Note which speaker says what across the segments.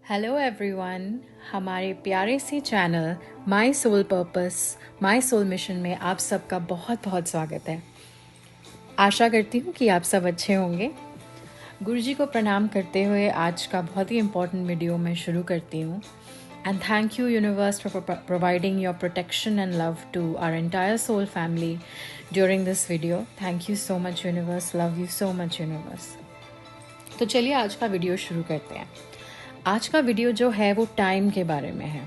Speaker 1: Hello everyone, हमारे प्यारे से channel my soul purpose my soul mission में आप सबका बहुत बहुत स्वागत है। आशा करती हूँ कि आप सब अच्छे होंगे। गुरुजी को प्रणाम करते हुए आज का बहुत ही इम्पोर्टेंट वीडियो मैं शुरू करती हूँ। And thank you universe for providing your protection and love to our entire soul family during this video. Thank you so much universe, love you so much universe. तो चलिए आज का वीडियो शुरू करते हैं। आज का वीडियो जो है वो टाइम के बारे में है।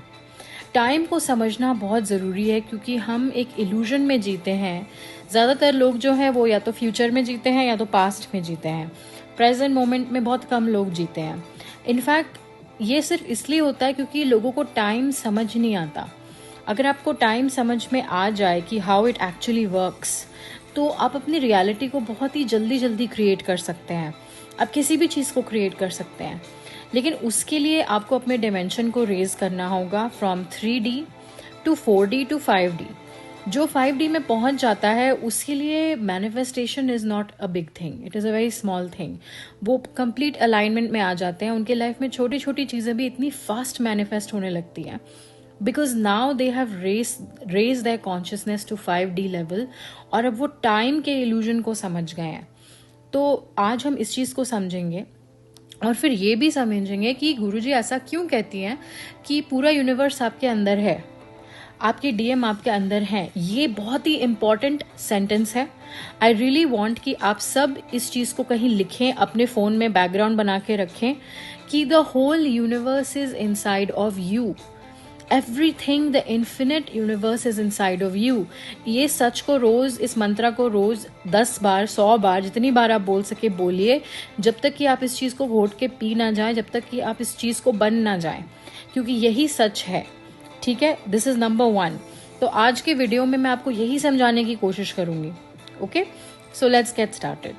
Speaker 1: टाइम को समझना बहुत ज़रूरी है क्योंकि हम एक इल्यूजन में जीते हैं। ज़्यादातर लोग जो हैं वो या तो फ्यूचर में जीते हैं या तो पास्ट में जीते हैं। प्रेजेंट मोमेंट में बहुत कम लोग जीते हैं। इनफैक्ट ये सिर्फ इसलिए होता है क्योंकि लोगों को टाइम समझ नहीं आता। अगर आपको टाइम समझ में आ जाए कि हाउ इट एक्चुअली वर्क्स, तो आप अपनी रियलिटी को बहुत ही जल्दी जल्दी क्रिएट कर सकते हैं। आप किसी भी चीज़ को क्रिएट कर सकते हैं, लेकिन उसके लिए आपको अपने डिमेंशन को रेज करना होगा from 3D to 4D to 5D। जो 5D में पहुंच जाता है उसके लिए manifestation is not a big thing, it is a very small thing. वो कंप्लीट अलाइनमेंट में आ जाते हैं। उनके लाइफ में छोटी छोटी चीज़ें भी इतनी फास्ट मैनिफेस्ट होने लगती हैं because now they have raise their consciousness to 5D level, और अब वो टाइम के इल्यूजन को समझ गए हैं। तो आज हम इस चीज़ को समझेंगे और फिर ये भी समझेंगे कि गुरुजी ऐसा क्यों कहती हैं कि पूरा यूनिवर्स आपके अंदर है, आपके डीएम आपके अंदर हैं। ये बहुत ही इम्पॉर्टेंट सेंटेंस है। आई रियली वॉन्ट कि आप सब इस चीज़ को कहीं लिखें, अपने फ़ोन में बैकग्राउंड बना के रखें कि the whole universe is inside of you. Everything, the infinite universe is inside of you. ये सच को रोज, इस मंत्रा को रोज 10 बार 100 बार जितनी बार आप बोल सके बोलिए, जब तक कि आप इस चीज़ को घोट के पी ना जाए, जब तक कि आप इस चीज़ को बन ना जाए, क्योंकि यही सच है। ठीक है, दिस इज नंबर 1। तो आज के वीडियो में मैं आपको यही समझाने की कोशिश करूंगी। Okay, so let's get started.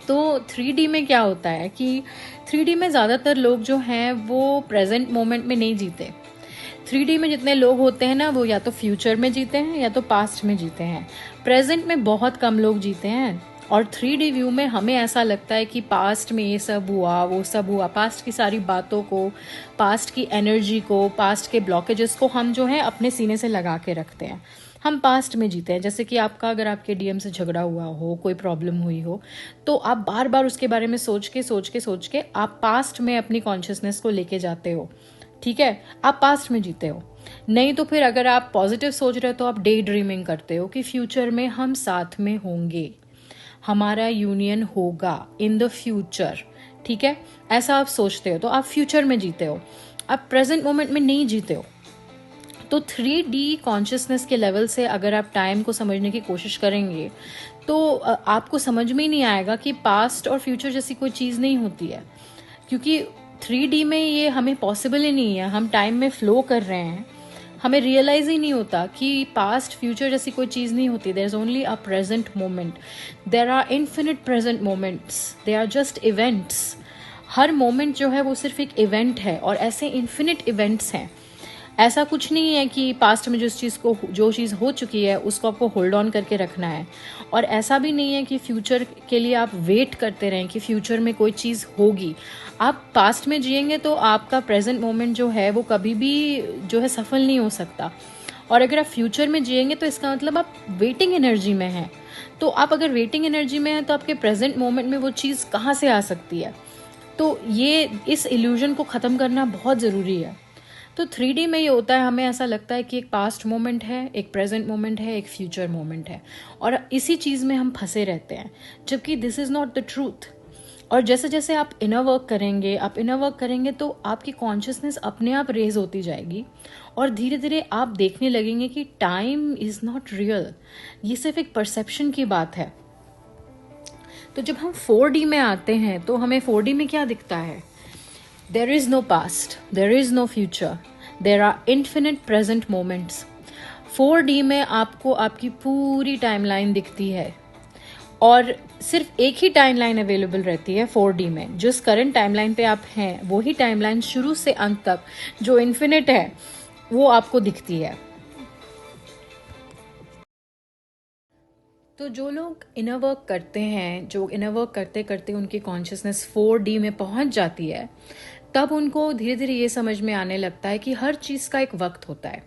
Speaker 1: तो 3D में क्या होता है कि 3D में ज़्यादातर लोग जो हैं वो प्रेजेंट मोमेंट में नहीं जीते। 3D में जितने लोग होते हैं ना, वो या तो फ्यूचर में जीते हैं या तो पास्ट में जीते हैं। प्रेजेंट में बहुत कम लोग जीते हैं। और 3D व्यू में हमें ऐसा लगता है कि पास्ट में ये सब हुआ, वो सब हुआ। पास्ट की सारी बातों को, पास्ट की एनर्जी को, पास्ट के ब्लॉकेजेस को हम जो है अपने सीने से लगा के रखते हैं। हम पास्ट में जीते हैं। जैसे कि आपका अगर आपके डीएम से झगड़ा हुआ हो, कोई प्रॉब्लम हुई हो, तो आप बार बार उसके बारे में सोच के आप पास्ट में अपनी कॉन्शियसनेस को लेके जाते हो। ठीक है, आप पास्ट में जीते हो। नहीं तो फिर अगर आप पॉजिटिव सोच रहे हो तो आप डे ड्रीमिंग करते हो कि फ्यूचर में हम साथ में होंगे, हमारा यूनियन होगा इन द फ्यूचर। ठीक है, ऐसा आप सोचते हो तो आप फ्यूचर में जीते हो, आप प्रेजेंट मोमेंट में नहीं जीते हो। तो 3D कॉन्शियसनेस के लेवल से अगर आप टाइम को समझने की कोशिश करेंगे तो आपको समझ में ही नहीं आएगा कि पास्ट और फ्यूचर जैसी कोई चीज़ नहीं होती है, क्योंकि 3D में ये हमें पॉसिबल ही नहीं है। हम टाइम में फ्लो कर रहे हैं, हमें रियलाइज ही नहीं होता कि पास्ट फ्यूचर जैसी कोई चीज़ नहीं होती। There is only a present moment, there are infinite present moments, they are just events. हर मोमेंट जो है वो सिर्फ एक इवेंट है, और ऐसे इन्फिनिट इवेंट्स हैं। ऐसा कुछ नहीं है कि पास्ट में जो चीज़ हो चुकी है उसको आपको होल्ड ऑन करके रखना है, और ऐसा भी नहीं है कि फ्यूचर के लिए आप वेट करते रहें कि फ्यूचर में कोई चीज़ होगी। आप पास्ट में जिएंगे तो आपका प्रेजेंट मोमेंट जो है वो कभी भी जो है सफल नहीं हो सकता। और अगर आप फ्यूचर में जिएंगे तो इसका मतलब आप वेटिंग एनर्जी में हैं। तो आप अगर वेटिंग एनर्जी में हैं तो आपके प्रेजेंट मोमेंट में वो चीज़ कहाँ से आ सकती है? तो ये इस इल्यूजन को ख़त्म करना बहुत ज़रूरी है। तो 3D में ये होता है, हमें ऐसा लगता है कि एक पास्ट मोमेंट है, एक प्रेजेंट मोमेंट है, एक फ्यूचर मोमेंट है, और इसी चीज़ में हम फंसे रहते हैं, जबकि this is not the truth. और जैसे जैसे आप इनर वर्क करेंगे तो आपकी कॉन्शियसनेस अपने आप रेज होती जाएगी, और धीरे धीरे आप देखने लगेंगे कि टाइम इज़ नॉट रियल, ये सिर्फ एक परसेप्शन की बात है। तो जब हम 4D में आते हैं तो हमें 4D में क्या दिखता है? There is no past, there is no future, there are infinite present moments. 4D में आपको आपकी पूरी टाइमलाइन दिखती है, और सिर्फ एक ही टाइमलाइन अवेलेबल रहती है 4D में। जिस करंट टाइमलाइन पे आप हैं वही टाइमलाइन शुरू से अंत तक जो इन्फिनिट है वो आपको दिखती है। तो जो लोग इनर वर्क करते हैं, जो इनर वर्क करते करते उनकी कॉन्शियसनेस 4D में पहुंच जाती है, तब उनको धीरे धीरे ये समझ में आने लगता है कि हर चीज़ का एक वक्त होता है।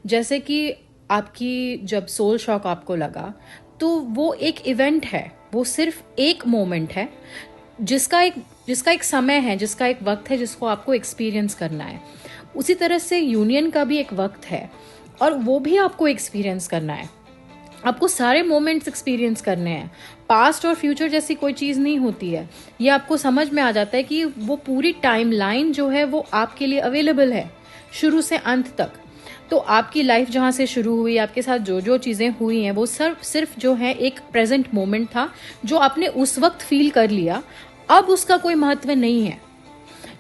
Speaker 1: जैसे कि आपकी जब सोल शॉक आपको लगा, तो वो एक इवेंट है, वो सिर्फ एक मोमेंट है जिसका एक समय है, जिसका एक वक्त है, जिसको आपको एक्सपीरियंस करना है। उसी तरह से यूनियन का भी एक वक्त है और वो भी आपको एक्सपीरियंस करना है। आपको सारे मोमेंट्स एक्सपीरियंस करने हैं। पास्ट और फ्यूचर जैसी कोई चीज़ नहीं होती है। ये आपको समझ में आ जाता है कि वो पूरी टाइमलाइन जो है वो आपके लिए अवेलेबल है शुरू से अंत तक। तो आपकी लाइफ जहाँ से शुरू हुई, आपके साथ जो जो चीज़ें हुई हैं, वो सिर्फ जो है एक प्रेजेंट मोमेंट था जो आपने उस वक्त फील कर लिया। अब उसका कोई महत्व नहीं है।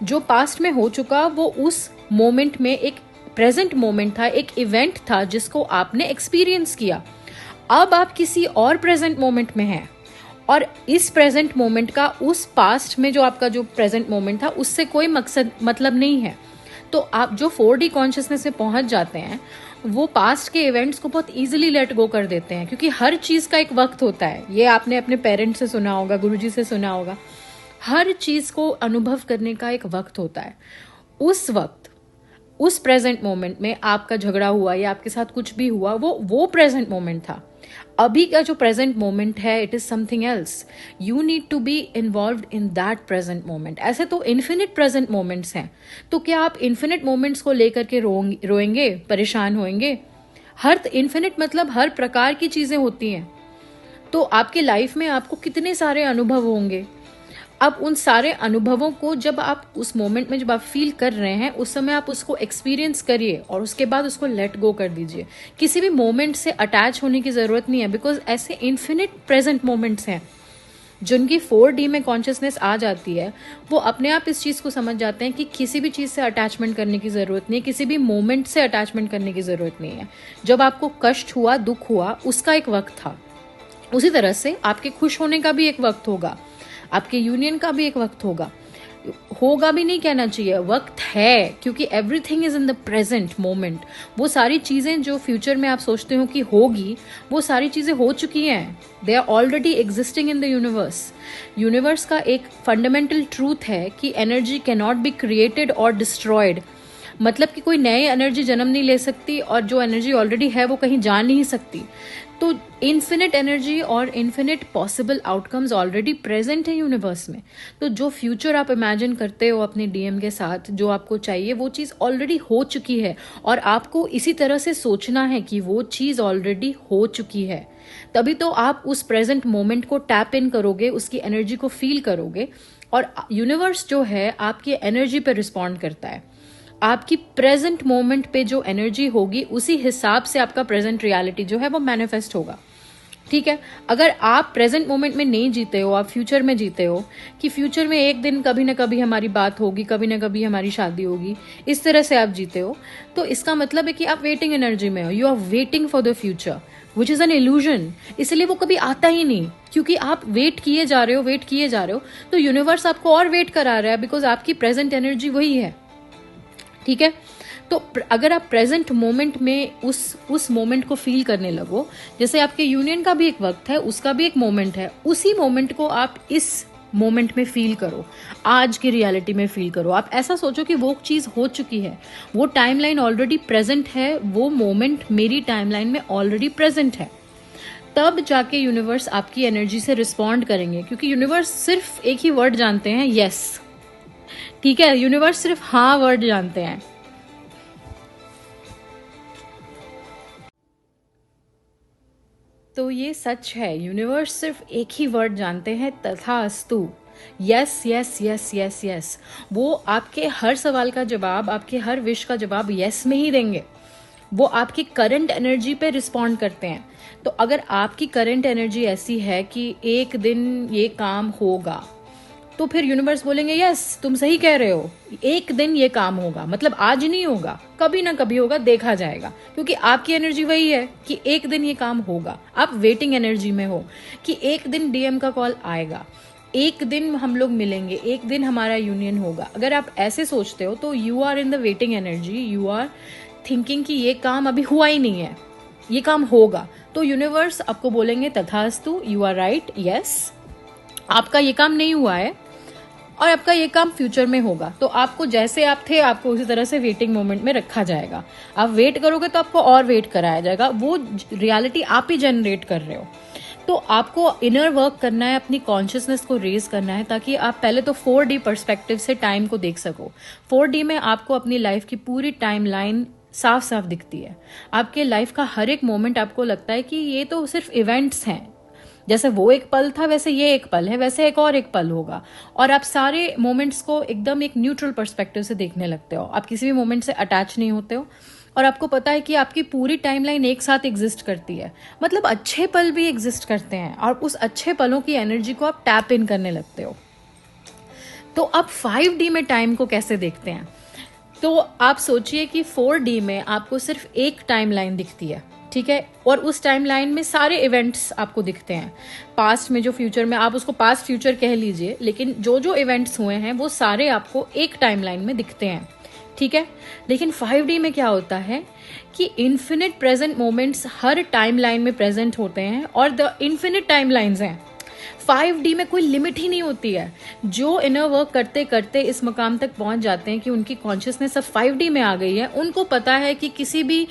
Speaker 1: जो पास्ट में हो चुका वो उस मोमेंट में एक प्रेजेंट मोमेंट था, एक इवेंट था जिसको आपने एक्सपीरियंस किया। अब आप किसी और प्रेजेंट मोमेंट में हैं और इस प्रेजेंट मोमेंट का उस पास्ट में जो आपका जो प्रेजेंट मोमेंट था उससे कोई मतलब नहीं है। तो आप जो 4D कॉन्शियसनेस में पहुंच जाते हैं वो पास्ट के इवेंट्स को बहुत इजीली लेट गो कर देते हैं, क्योंकि हर चीज़ का एक वक्त होता है। ये आपने अपने पेरेंट्स से सुना होगा, गुरुजी से सुना होगा। हर चीज़ को अनुभव करने का एक वक्त होता है। उस वक्त, उस प्रेजेंट मोमेंट में आपका झगड़ा हुआ या आपके साथ कुछ भी हुआ, वो प्रेजेंट मोमेंट था। अभी का जो प्रेजेंट मोमेंट है, it is something else. You need to be involved in that present moment. ऐसे तो इन्फिनिट प्रेजेंट मोमेंट्स हैं, तो क्या आप इन्फिनिट मोमेंट्स को लेकर के रोएंगे, परेशान होएंगे? हर इन्फिनिट मतलब हर प्रकार की चीजें होती हैं। तो आपके लाइफ में आपको कितने सारे अनुभव होंगे। अब उन सारे अनुभवों को जब आप उस मोमेंट में जब आप फील कर रहे हैं, उस समय आप उसको एक्सपीरियंस करिए और उसके बाद उसको लेट गो कर दीजिए। किसी भी मोमेंट से अटैच होने की ज़रूरत नहीं है, बिकॉज ऐसे इन्फिनिट प्रेजेंट मोमेंट्स हैं। जिनकी 4D में कॉन्शियसनेस आ जाती है, वो अपने आप इस चीज़ को समझ जाते हैं कि किसी भी चीज़ से अटैचमेंट करने की ज़रूरत नहीं है, किसी भी मोमेंट से अटैचमेंट करने की ज़रूरत नहीं है। जब आपको कष्ट हुआ, दुख हुआ, उसका एक वक्त था। उसी तरह से आपके खुश होने का भी एक वक्त होगा, आपके यूनियन का भी एक वक्त होगा भी नहीं कहना चाहिए, वक्त है, क्योंकि everything is in the present moment. वो सारी चीजें जो फ्यूचर में आप सोचते हो कि होगी, वो सारी चीजें हो चुकी हैं। They are already existing in the universe. Universe का एक फंडामेंटल ट्रूथ है कि energy can not be created और डिस्ट्रॉयड। मतलब कि कोई नई एनर्जी जन्म नहीं ले सकती और जो एनर्जी ऑलरेडी है वो कहीं जा नहीं सकती। तो इन्फिनिट एनर्जी और infinite possible outcomes already present है यूनिवर्स में। तो जो फ्यूचर आप इमेजिन करते हो अपने डीएम के साथ, जो आपको चाहिए, वो चीज़ ऑलरेडी हो चुकी है और आपको इसी तरह से सोचना है कि वो चीज़ ऑलरेडी हो चुकी है। तभी तो आप उस प्रेजेंट मोमेंट को टैप इन करोगे, उसकी एनर्जी को फील करोगे और यूनिवर्स जो है आपकी एनर्जी पे रिस्पॉन्ड करता है। आपकी प्रेजेंट मोमेंट पे जो एनर्जी होगी उसी हिसाब से आपका प्रेजेंट रियलिटी जो है वो मैनिफेस्ट होगा। ठीक है, अगर आप प्रेजेंट मोमेंट में नहीं जीते हो, आप फ्यूचर में जीते हो कि फ्यूचर में एक दिन कभी ना कभी हमारी बात होगी, कभी ना कभी हमारी शादी होगी, इस तरह से आप जीते हो, तो इसका मतलब है कि आप वेटिंग एनर्जी में हो। You are waiting for the future which is an illusion. इसलिए वो कभी आता ही नहीं, क्योंकि आप वेट किए जा रहे हो, तो यूनिवर्स आपको और वेट करा रहा है, बिकॉज आपकी प्रेजेंट एनर्जी वही है। ठीक है, तो अगर आप प्रेजेंट मोमेंट में उस मोमेंट को फील करने लगो, जैसे आपके यूनियन का भी एक वक्त है, उसका भी एक मोमेंट है, उसी मोमेंट को आप इस मोमेंट में फील करो, आज की रियलिटी में फील करो। आप ऐसा सोचो कि वो चीज़ हो चुकी है, वो टाइमलाइन ऑलरेडी प्रेजेंट है, वो मोमेंट मेरी टाइमलाइन में ऑलरेडी प्रेजेंट है। तब जाके यूनिवर्स आपकी एनर्जी से रिस्पॉन्ड करेंगे, क्योंकि यूनिवर्स सिर्फ एक ही वर्ड जानते हैं, यस। ठीक है, यूनिवर्स सिर्फ हाँ वर्ड जानते हैं। तो ये सच है, यूनिवर्स सिर्फ एक ही वर्ड जानते हैं, तथास्तु। Yes yes yes yes yes. वो आपके हर सवाल का जवाब, आपके हर विश का जवाब यस में ही देंगे। वो आपकी करंट एनर्जी पे रिस्पॉन्ड करते हैं। तो अगर आपकी करंट एनर्जी ऐसी है कि एक दिन ये काम होगा, तो फिर यूनिवर्स बोलेंगे यस तुम सही कह रहे हो, एक दिन ये काम होगा। मतलब आज नहीं होगा, कभी ना कभी होगा, देखा जाएगा, क्योंकि आपकी एनर्जी वही है कि एक दिन ये काम होगा। आप वेटिंग एनर्जी में हो कि एक दिन डीएम का कॉल आएगा, एक दिन हम लोग मिलेंगे, एक दिन हमारा यूनियन होगा। अगर आप ऐसे सोचते हो तो you are in the waiting energy, you are thinking कि ये काम अभी हुआ ही नहीं है, ये काम होगा। तो यूनिवर्स आपको बोलेंगे तथास्तु, यू आर राइट, यस आपका ये काम नहीं हुआ है, और आपका ये काम फ्यूचर में होगा। तो आपको जैसे आप थे आपको उसी तरह से वेटिंग मोमेंट में रखा जाएगा। आप वेट करोगे तो आपको और वेट कराया जाएगा। वो रियलिटी आप ही जनरेट कर रहे हो। तो आपको इनर वर्क करना है, अपनी कॉन्शियसनेस को रेज करना है, ताकि आप पहले तो 4D पर्सपेक्टिव से टाइम को देख सको। 4D में आपको अपनी लाइफ की पूरी टाइम लाइन साफ साफ दिखती है। आपके लाइफ का हर एक मोमेंट आपको लगता है कि ये तो सिर्फ इवेंट्स हैं, जैसे वो एक पल था वैसे ये एक पल है, वैसे एक और एक पल होगा। और आप सारे मोमेंट्स को एकदम एक न्यूट्रल पर्सपेक्टिव से देखने लगते हो। आप किसी भी मोमेंट से अटैच नहीं होते हो और आपको पता है कि आपकी पूरी टाइमलाइन एक साथ एग्जिस्ट करती है। मतलब अच्छे पल भी एग्जिस्ट करते हैं और उस अच्छे पलों की एनर्जी को आप टैप इन करने लगते हो। तो अब 5D में टाइम को कैसे देखते हैं? तो आप सोचिए कि 4D में आपको सिर्फ एक टाइमलाइन दिखती है, ठीक है, और उस टाइमलाइन में सारे इवेंट्स आपको दिखते हैं। पास्ट में जो फ्यूचर में, आप उसको पास्ट फ्यूचर कह लीजिए, लेकिन जो जो इवेंट्स हुए हैं वो सारे आपको एक टाइमलाइन में दिखते हैं, ठीक है। लेकिन 5D में क्या होता है कि इन्फिनिट प्रेजेंट मोमेंट्स हर टाइमलाइन में प्रेजेंट होते हैं और द इन्फिनिट टाइमलाइंस हैं। 5D में कोई लिमिट ही नहीं होती है। जो इनर वर्क करते करते इस मकाम तक पहुंच जाते हैं कि उनकी कॉन्शियसनेस अब 5D में आ गई है, उनको पता है कि किसी भी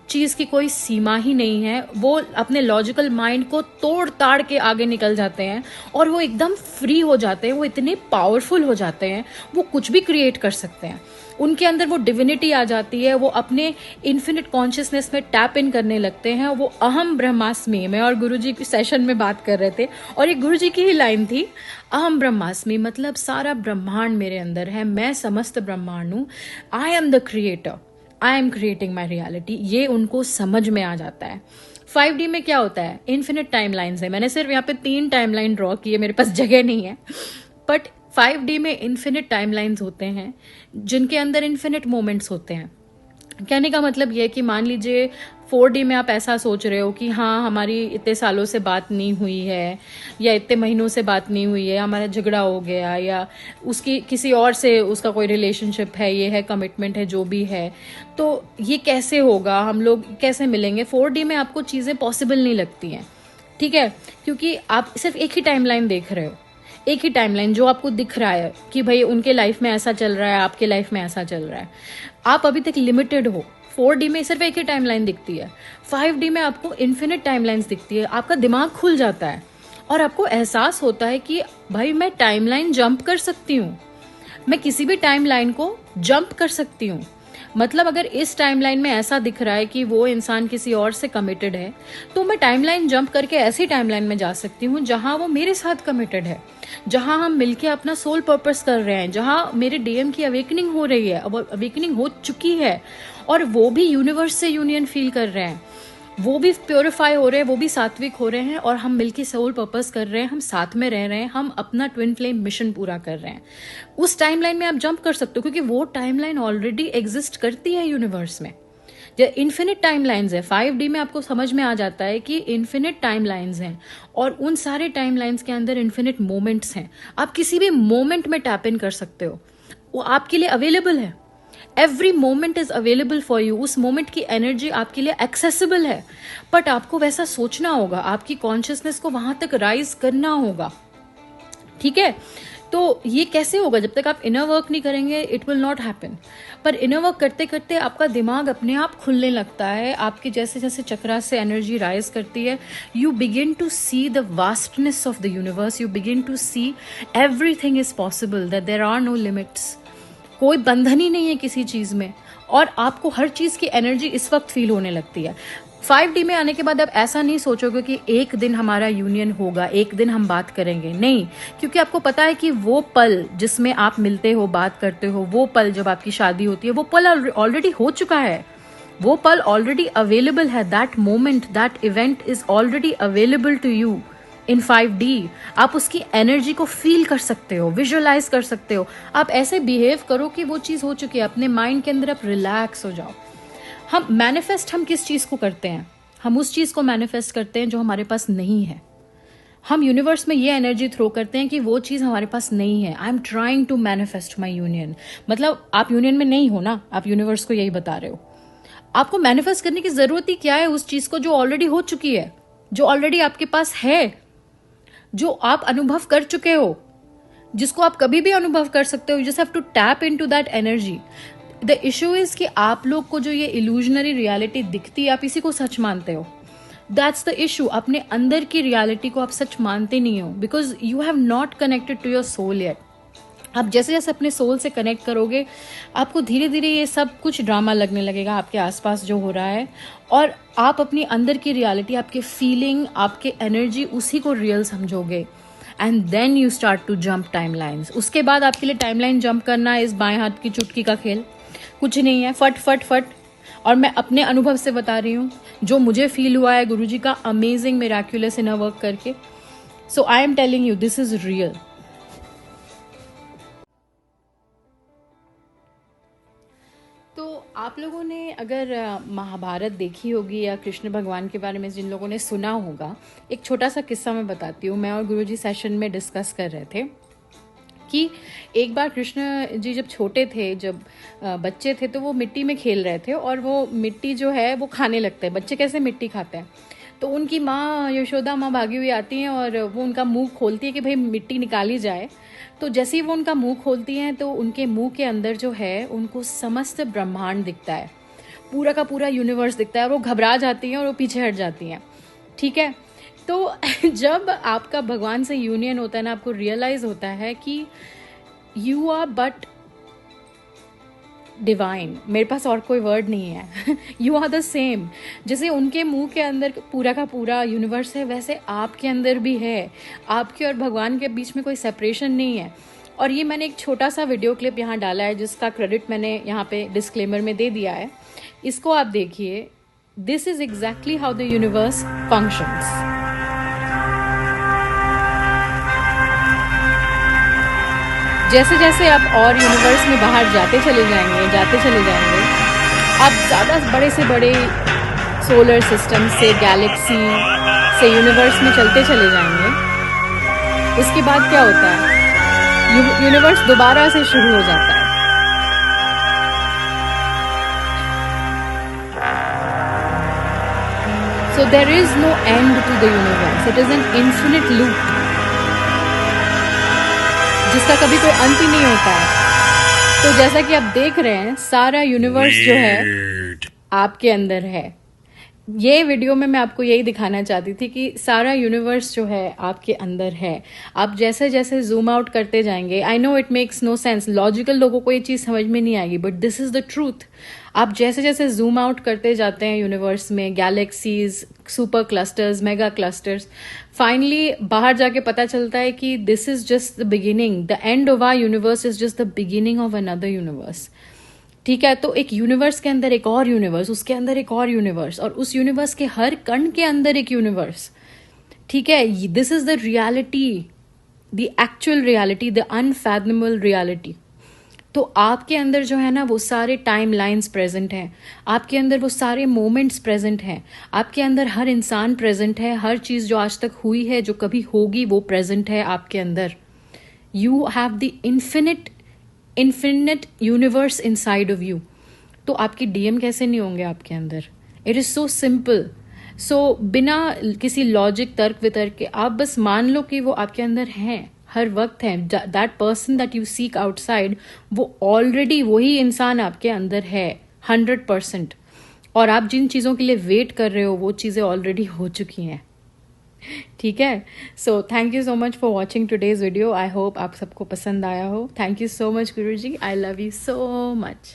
Speaker 1: चीज की कोई सीमा ही नहीं है। वो अपने लॉजिकल माइंड को तोड़ ताड़ के आगे निकल जाते हैं और वो एकदम फ्री हो जाते हैं। वो इतने पावरफुल हो जाते हैं, वो कुछ भी क्रिएट कर सकते हैं। उनके अंदर वो डिविनिटी आ जाती है। वो अपने इन्फिनिट कॉन्शियसनेस में टैप इन करने लगते हैं। वो अहम ब्रह्मास्मि, मैं और गुरुजी की सेशन में बात कर रहे थे और एक गुरुजी की ही लाइन थी, अहम ब्रह्मास्मि, मतलब सारा ब्रह्मांड मेरे अंदर है, मैं समस्त ब्रह्मांड हूं, I am the creator, I am creating my reality. ये उनको समझ में आ जाता है। 5D में क्या होता है, इन्फिनिट टाइमलाइंस है। मैंने सिर्फ यहाँ पे 3 टाइमलाइन ड्रॉ की है, मेरे पास जगह नहीं है, बट 5D में इन्फिनिट टाइमलाइंस होते हैं जिनके अंदर इन्फिनिट मोमेंट्स होते हैं। कहने का मतलब ये है कि मान लीजिए 4D में आप ऐसा सोच रहे हो कि हाँ हमारी इतने सालों से बात नहीं हुई है या इतने महीनों से बात नहीं हुई है, हमारा झगड़ा हो गया या उसकी किसी और से उसका कोई रिलेशनशिप है, ये है कमिटमेंट है, जो भी है, तो ये कैसे होगा, हम लोग कैसे मिलेंगे। 4D में आपको चीज़ें पॉसिबल नहीं लगती हैं, ठीक है, क्योंकि आप सिर्फ एक ही टाइमलाइन देख रहे हो, एक ही टाइमलाइन जो आपको दिख रहा है कि भाई उनके लाइफ में ऐसा चल रहा है, आपके लाइफ में ऐसा चल रहा है। आप अभी तक लिमिटेड हो। 4D में सिर्फ एक ही टाइमलाइन दिखती है, 5D में आपको इन्फिनिट टाइमलाइंस दिखती है। आपका दिमाग खुल जाता है और आपको एहसास होता है कि भाई मैं टाइमलाइन जंप कर सकती हूँ, मैं किसी भी टाइमलाइन को जंप कर सकती हूँ। मतलब अगर इस टाइमलाइन में ऐसा दिख रहा है कि वो इंसान किसी और से कमिटेड है, तो मैं टाइमलाइन जंप करके ऐसी टाइमलाइन में जा सकती हूँ जहां वो मेरे साथ कमिटेड है, जहां हम मिलके अपना सोल पर्पस कर रहे हैं, जहां मेरे डीएम की अवेकनिंग हो रही है, अब अवेकनिंग हो चुकी है और वो भी यूनिवर्स से यूनियन फील कर रहे हैं, वो भी प्योरीफाई हो रहे हैं, वो भी सात्विक हो रहे हैं और हम मिलके सोल पर्पस कर रहे हैं, हम साथ में रह रहे हैं, हम अपना ट्विन फ्लेम मिशन पूरा कर रहे हैं। उस टाइमलाइन में आप जंप कर सकते हो क्योंकि वो टाइमलाइन ऑलरेडी एग्जिस्ट करती है यूनिवर्स में। जो इन्फिनिट टाइमलाइंस है, 5D में आपको समझ में आ जाता है कि इन्फिनिट टाइमलाइंस हैं और उन सारे टाइमलाइंस के अंदर इन्फिनिट मोमेंट्स हैं। आप किसी भी मोमेंट में टैप इन कर सकते हो, वो आपके लिए अवेलेबल है। Every moment is available for you. उस मोमेंट की एनर्जी आपके लिए एक्सेसिबल है, बट आपको वैसा सोचना होगा, आपकी कॉन्शियसनेस को वहां तक राइज करना होगा, ठीक है। तो ये कैसे होगा, जब तक आप इनर वर्क नहीं करेंगे इट विल नॉट हैपन। पर इनर वर्क करते करते आपका दिमाग अपने आप खुलने लगता है, आपकी जैसे जैसे चक्रा से एनर्जी राइज करती है, you begin to see the vastness of the universe, you begin to see everything is possible, that there are no limits. कोई बंधन ही नहीं है किसी चीज में और आपको हर चीज की एनर्जी इस वक्त फील होने लगती है। 5D में आने के बाद आप ऐसा नहीं सोचोगे कि एक दिन हमारा यूनियन होगा, एक दिन हम बात करेंगे, नहीं, क्योंकि आपको पता है कि वो पल जिसमें आप मिलते हो, बात करते हो, वो पल जब आपकी शादी होती है, वो पल ऑलरेडी हो चुका है, वो पल ऑलरेडी अवेलेबल है। That moment, that event is already available to you in 5D। आप उसकी एनर्जी को फील कर सकते हो, विजुअलाइज कर सकते हो। आप ऐसे बिहेव करो कि वो चीज हो चुकी है, अपने माइंड के अंदर आप रिलैक्स हो जाओ। हम मैनिफेस्ट हम किस चीज को करते हैं, हम उस चीज को मैनिफेस्ट करते हैं जो हमारे पास नहीं है। हम यूनिवर्स में ये एनर्जी थ्रो करते हैं कि वो चीज हमारे पास नहीं है। I am trying to manifest my union, मतलब आप यूनियन में नहीं हो ना, आप यूनिवर्स को यही बता रहे हो। आपको मैनिफेस्ट करने की जरूरत ही क्या है उस चीज को जो ऑलरेडी हो चुकी है, जो ऑलरेडी आपके पास है, जो आप अनुभव कर चुके हो, जिसको आप कभी भी अनुभव कर सकते हो. You just have to tap into that energy. The issue is कि आप लोग को जो ये इल्यूजनरी रियलिटी दिखती है, आप इसी को सच मानते हो. That's the issue. अपने अंदर की रियलिटी को आप सच मानते नहीं हो, because you have not connected to your soul yet. आप जैसे जैसे अपने सोल से कनेक्ट करोगे, आपको धीरे धीरे ये सब कुछ ड्रामा लगने लगेगा आपके आसपास जो हो रहा है, और आप अपनी अंदर की रियलिटी, आपके फीलिंग, आपके एनर्जी, उसी को रियल समझोगे. And then you start to jump timelines. उसके बाद आपके लिए टाइमलाइन जंप करना इस बाएं हाथ की चुटकी का खेल कुछ नहीं है. फट फट फट. और मैं अपने अनुभव से बता रही हूँ, जो मुझे फील हुआ है गुरुजी का अमेजिंग मिराक्युलस इनर वर्क करके. So I am telling you, this is real. तो आप लोगों ने अगर महाभारत देखी होगी या कृष्ण भगवान के बारे में जिन लोगों ने सुना होगा, एक छोटा सा किस्सा मैं बताती हूँ. मैं और गुरुजी सेशन में डिस्कस कर रहे थे कि एक बार कृष्ण जी जब छोटे थे, जब बच्चे थे, तो वो मिट्टी में खेल रहे थे, और वो मिट्टी जो है वो खाने लगते हैं. बच्चे कैसे मिट्टी खाते हैं. तो उनकी माँ यशोदा माँ भागी हुई आती हैं और वो उनका मुंह खोलती है कि भाई मिट्टी निकाली जाए. तो जैसे ही वो उनका मुंह खोलती हैं, तो उनके मुंह के अंदर जो है उनको समस्त ब्रह्मांड दिखता है, पूरा का पूरा यूनिवर्स दिखता है. और वो घबरा जाती हैं और वो पीछे हट जाती हैं. ठीक है. तो जब आपका भगवान से यूनियन होता है ना, आपको रियलाइज होता है कि यू आर बट डिवाइन. मेरे पास और कोई वर्ड नहीं है. You are the same. जैसे उनके मुंह के अंदर पूरा का पूरा यूनिवर्स है, वैसे आपके अंदर भी है. आपके और भगवान के बीच में कोई सेपरेशन नहीं है. और ये मैंने एक छोटा सा वीडियो क्लिप यहाँ डाला है, जिसका क्रेडिट मैंने यहाँ पे डिस्क्लेमर में दे दिया है. इसको आप देखिए. This is exactly how the universe functions. जैसे जैसे आप और यूनिवर्स में बाहर जाते चले जाएंगे, आप ज़्यादा बड़े से बड़े सोलर सिस्टम से, गैलेक्सी से, यूनिवर्स में चलते चले जाएंगे. उसके बाद क्या होता है, यूनिवर्स दोबारा से शुरू हो जाता है. So there is no end to the universe. It is an infinite loop जिसका कभी कोई अंत ही नहीं होता है. तो जैसा कि आप देख रहे हैं, सारा यूनिवर्स जो है आपके अंदर है. ये वीडियो में मैं आपको यही दिखाना चाहती थी कि सारा यूनिवर्स जो है आपके अंदर है. आप जैसे जैसे जूम आउट करते जाएंगे, I know it makes no sense, logical लोगों को ये चीज़ समझ में नहीं आएगी, but this is the truth. आप जैसे जैसे जूम आउट करते जाते हैं यूनिवर्स में, galaxies, super clusters, mega clusters, finally बाहर जाके पता चलता है कि this is just the beginning. The end of our universe is just the beginning of another universe. ठीक है. तो एक यूनिवर्स के अंदर एक और यूनिवर्स, उसके अंदर एक और यूनिवर्स, और उस यूनिवर्स के हर कण के अंदर एक यूनिवर्स. ठीक है. This is the reality, the actual reality, the unfathomable reality. तो आपके अंदर जो है ना, वो सारे टाइम लाइन्स प्रेजेंट हैं. आपके अंदर वो सारे मोमेंट्स प्रेजेंट हैं. आपके अंदर हर इंसान प्रेजेंट है. हर चीज़ जो आज तक हुई है, जो कभी होगी, वो प्रेजेंट है आपके अंदर. You have the infinite universe inside of you. तो आपकी डीएम कैसे नहीं होंगे आपके अंदर. It is so simple. So बिना किसी लॉजिक, तर्क वितर्क के आप बस मान लो कि वो आपके अंदर हैं, हर वक्त हैं. That person that you seek outside, वो ऑलरेडी वही इंसान आपके अंदर है 100%. और आप जिन चीज़ों के लिए वेट कर रहे हो, वो चीज़ें ऑलरेडी हो चुकी हैं. ठीक है. So thank you so much for watching today's video. I hope आप सबको पसंद आया हो. Thank you so much Guruji. I love you so much.